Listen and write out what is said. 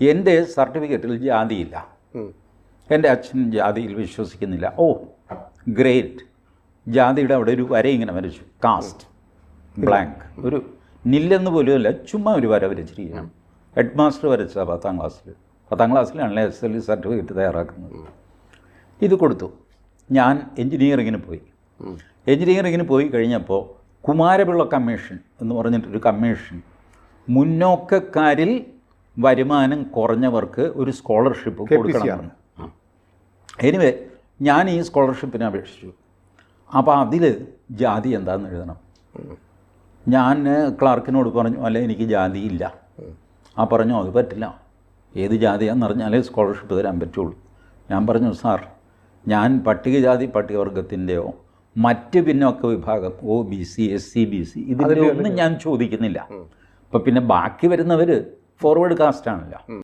എൻ്റെ സർട്ടിഫിക്കറ്റിൽ ജാതിയില്ല. എൻ്റെ അച്ഛൻ ജാതിയിൽ വിശ്വസിക്കുന്നില്ല. ഓ ഗ്രേറ്റ്. ജാതിയുടെ അവിടെ ഒരു വര ഇങ്ങനെ വരച്ചു, കാസ്റ്റ് ബ്ലാങ്ക്, ഒരു നില്ലെന്ന് പോലുമല്ല, ചുമ്മാ ഒരു വര വരച്ചിരിക്കുകയാണ്. ഹെഡ് മാസ്റ്റർ വരച്ചതാണ് 10ാം ക്ലാസ്സിൽ. 10ാം ക്ലാസ്സിലാണല്ലേ SSLC സർട്ടിഫിക്കറ്റ് തയ്യാറാക്കുന്നത്. ഇത് കൊടുത്തു. ഞാൻ എൻജിനീയറിങ്ങിന് പോയി. എൻജിനീയറിങ്ങിന് പോയി കഴിഞ്ഞപ്പോൾ കുമാരപിള്ള കമ്മീഷൻ എന്ന് പറഞ്ഞിട്ടൊരു കമ്മീഷൻ, മുന്നോക്കക്കാരിൽ വരുമാനം കുറഞ്ഞവർക്ക് ഒരു സ്കോളർഷിപ്പ് കൊടുക്കണമെന്ന്. എനിവേ ഞാൻ ഈ സ്കോളർഷിപ്പിന് അപേക്ഷിച്ചു. അപ്പോൾ അതിൽ ജാതി എന്താണെന്ന് എഴുതണം. ഞാൻ ക്ലാർക്കിനോട് പറഞ്ഞു, അല്ല എനിക്ക് ജാതിയില്ല. ആ പറഞ്ഞു, അത് പറ്റില്ല, ഏത് ജാതിയാണെന്ന് പറഞ്ഞാലേ സ്കോളർഷിപ്പ് തരാൻ പറ്റുള്ളൂ. ഞാൻ പറഞ്ഞു, സാർ ഞാൻ പട്ടികജാതി പട്ടികവർഗത്തിൻ്റെയോ മറ്റ് പിന്നോക്ക വിഭാഗം OBC SC BC ഇതിൻ്റെ ഒന്നും ഞാൻ ചോദിക്കുന്നില്ല. അപ്പം പിന്നെ ബാക്കി വരുന്നവർ ഫോർവേഡ് കാസ്റ്റാണല്ലോ.